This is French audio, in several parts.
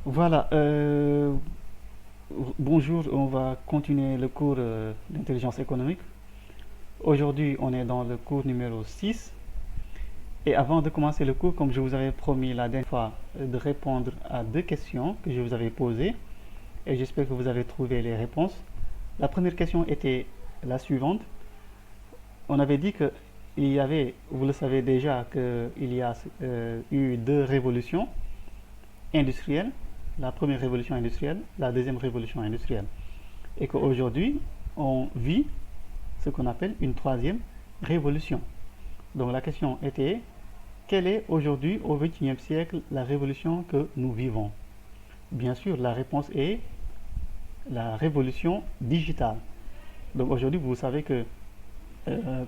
Voilà, bonjour, on va continuer le cours d'intelligence économique. Aujourd'hui, on est dans le cours numéro 6. Et avant de commencer le cours, comme je vous avais promis la dernière fois, de répondre à deux questions que je vous avais posées, et j'espère que vous avez trouvé les réponses. La première question était la suivante. On avait dit que il y avait, vous le savez déjà, qu'il y a eu deux révolutions industrielles. La première révolution industrielle, la deuxième révolution industrielle. Et qu'aujourd'hui, on vit ce qu'on appelle une troisième révolution. Donc la question était, quelle est aujourd'hui, au XXIe siècle, la révolution que nous vivons? Bien sûr, la réponse est la révolution digitale. Donc aujourd'hui, vous savez que euh,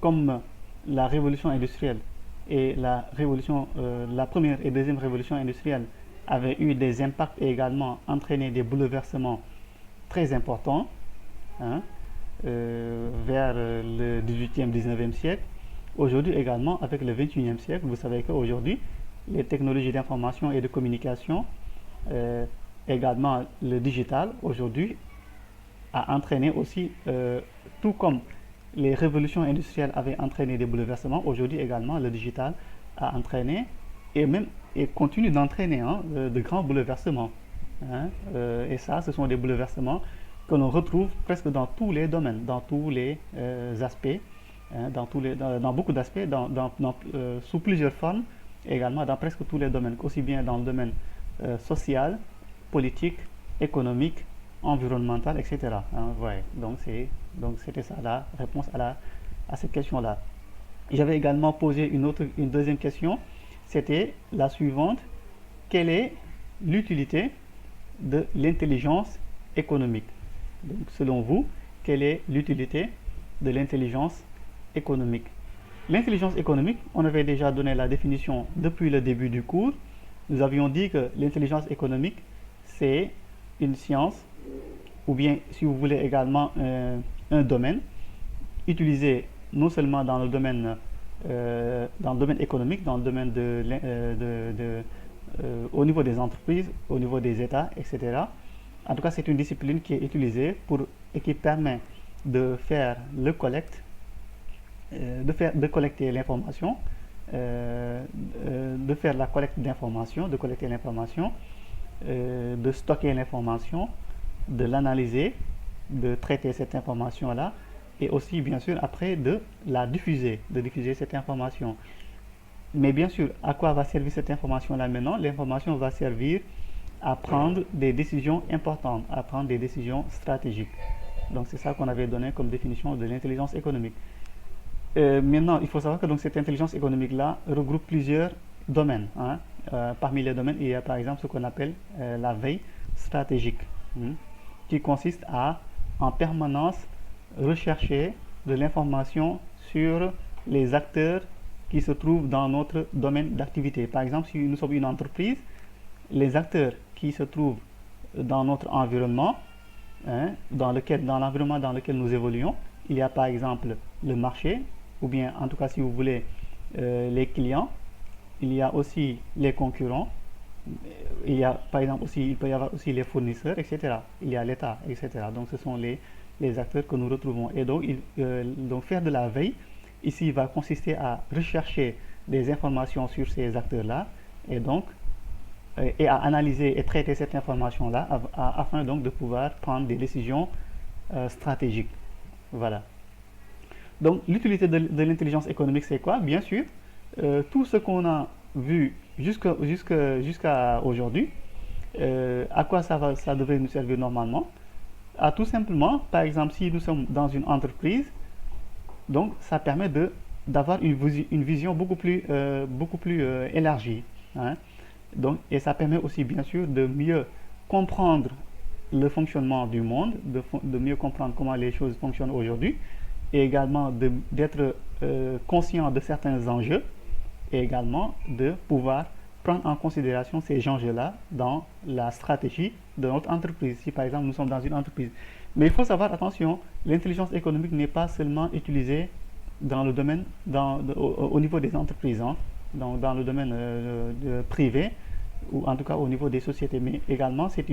comme la révolution industrielle et la première et deuxième révolution industrielle avaient eu des impacts et également entraîné des bouleversements très importants, hein, vers le 18e, 19e siècle. Aujourd'hui également, avec le 21e siècle, vous savez qu'aujourd'hui, les technologies d'information et de communication, euh, également le digital, aujourd'hui, a entraîné aussi, tout comme les révolutions industrielles avaient entraîné des bouleversements, aujourd'hui également, le digital a entraîné et même et continue d'entraîner, hein, de grands bouleversements, hein. Et ça, ce sont des bouleversements que l'on retrouve presque dans tous les domaines, dans tous les aspects, hein, dans beaucoup d'aspects, sous plusieurs formes, également dans presque tous les domaines, aussi bien dans le domaine social, politique, économique, environnemental, etc. Hein, ouais. Donc c'était ça la réponse à cette question-là. J'avais également posé une deuxième question, c'était la suivante. Quelle est l'utilité de l'intelligence économique? Donc, selon vous, quelle est l'utilité de l'intelligence économique? L'intelligence économique, on avait déjà donné la définition depuis le début du cours. Nous avions dit que l'intelligence économique, c'est une science, ou bien, si vous voulez également, un domaine, utilisé non seulement dans le domaine économique, dans le domaine au niveau des entreprises, au niveau des États, etc. En tout cas, c'est une discipline qui est utilisée et qui permet de faire le collecte, de collecter l'information, de faire la collecte d'informations, de collecter l'information, de stocker l'information, de l'analyser, de traiter cette information-là, et aussi, bien sûr, après de la diffuser, de diffuser cette information. Mais bien sûr, à quoi va servir cette information-là maintenant? L'information va servir à prendre des décisions importantes, à prendre des décisions stratégiques. Donc c'est ça qu'on avait donné comme définition de l'intelligence économique. Maintenant, il faut savoir que donc, cette intelligence économique-là regroupe plusieurs domaines, hein. Parmi les domaines, il y a par exemple ce qu'on appelle la veille stratégique, hein, qui consiste à en permanence rechercher de l'information sur les acteurs qui se trouvent dans notre domaine d'activité. Par exemple, si nous sommes une entreprise, les acteurs qui se trouvent dans notre environnement, hein, dans l'environnement dans lequel nous évoluons, il y a par exemple le marché, ou bien en tout cas si vous voulez, les clients, il y a aussi les concurrents, il y a par exemple aussi, il peut y avoir aussi les fournisseurs, etc. Il y a l'État, etc. Donc ce sont les acteurs que nous retrouvons. Et donc, donc faire de la veille, ici, va consister à rechercher des informations sur ces acteurs-là et donc et à analyser et traiter cette information-là afin donc de pouvoir prendre des décisions stratégiques. Voilà. Donc l'utilité de l'intelligence économique, c'est quoi? Bien sûr, tout ce qu'on a vu jusqu'à aujourd'hui, à quoi ça devrait nous servir normalement? À tout simplement, par exemple, si nous sommes dans une entreprise, donc ça permet d'avoir une vision beaucoup plus élargie, hein. Donc, et ça permet aussi bien sûr de mieux comprendre le fonctionnement du monde, de mieux comprendre comment les choses fonctionnent aujourd'hui, et également d'être conscient de certains enjeux, et également de pouvoir prendre en considération ces enjeux-là dans la stratégie de notre entreprise. Si par exemple nous sommes dans une entreprise. Mais il faut savoir, attention, l'intelligence économique n'est pas seulement utilisée dans le domaine, au niveau des entreprises, hein, dans le domaine privé ou en tout cas au niveau des sociétés, mais également c'est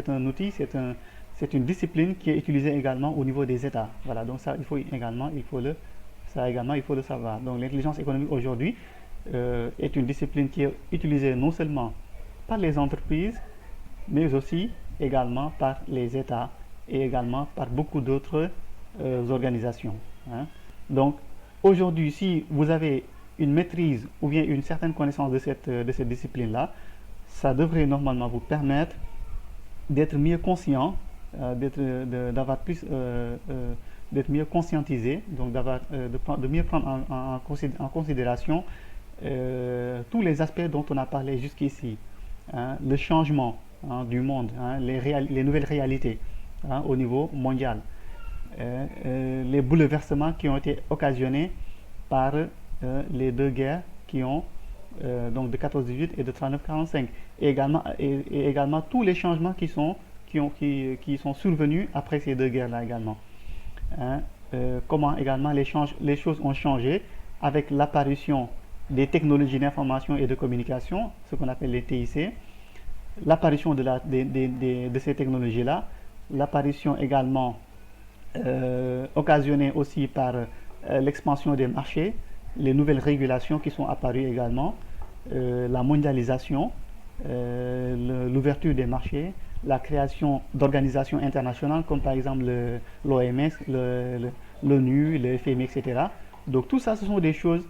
un outil, c'est une discipline qui est utilisée également au niveau des États. Voilà, donc ça, il faut le savoir. Donc l'intelligence économique aujourd'hui est une discipline qui est utilisée non seulement par les entreprises, mais aussi également par les États et également par beaucoup d'autres organisations, hein. Donc aujourd'hui, si vous avez une maîtrise ou bien une certaine connaissance de cette discipline-là, ça devrait normalement vous permettre d'être mieux conscient, d'avoir plus, d'être mieux conscientisé, donc de mieux prendre en considération tous les aspects dont on a parlé jusqu'ici, hein, le changement, hein, du monde, hein, les nouvelles réalités, hein, au niveau mondial, les bouleversements qui ont été occasionnés par les deux guerres qui ont donc de 14-18 et de 39-45, et également tous les changements qui sont survenus après ces deux guerres-là également, hein. Comment également les choses ont changé avec l'apparition des technologies d'information et de communication, ce qu'on appelle les TIC, l'apparition de ces technologies-là, l'apparition également occasionnée aussi par l'expansion des marchés, les nouvelles régulations qui sont apparues également, la mondialisation, l'ouverture des marchés, la création d'organisations internationales comme par exemple l'OMS, l'ONU, le FMI, etc. Donc tout ça, ce sont des choses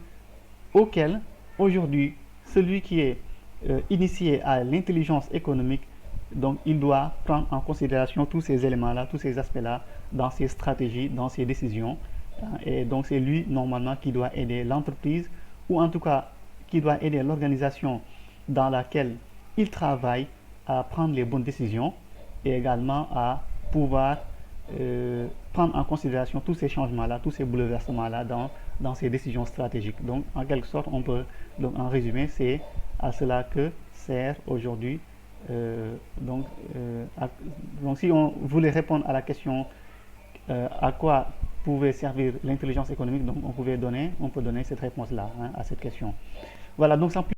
auxquelles aujourd'hui celui qui est initié à l'intelligence économique, donc il doit prendre en considération tous ces éléments-là, tous ces aspects-là dans ses stratégies, dans ses décisions, hein. Et donc c'est lui normalement qui doit aider l'entreprise, ou en tout cas qui doit aider l'organisation dans laquelle il travaille à prendre les bonnes décisions et également à pouvoir prendre en considération tous ces changements-là, tous ces bouleversements-là dans ces décisions stratégiques. Donc en quelque sorte, donc en résumé, c'est à cela que sert aujourd'hui. Donc si on voulait répondre à la question à quoi pouvait servir l'intelligence économique, donc on peut donner cette réponse-là, hein, à cette question. Voilà, donc sans plus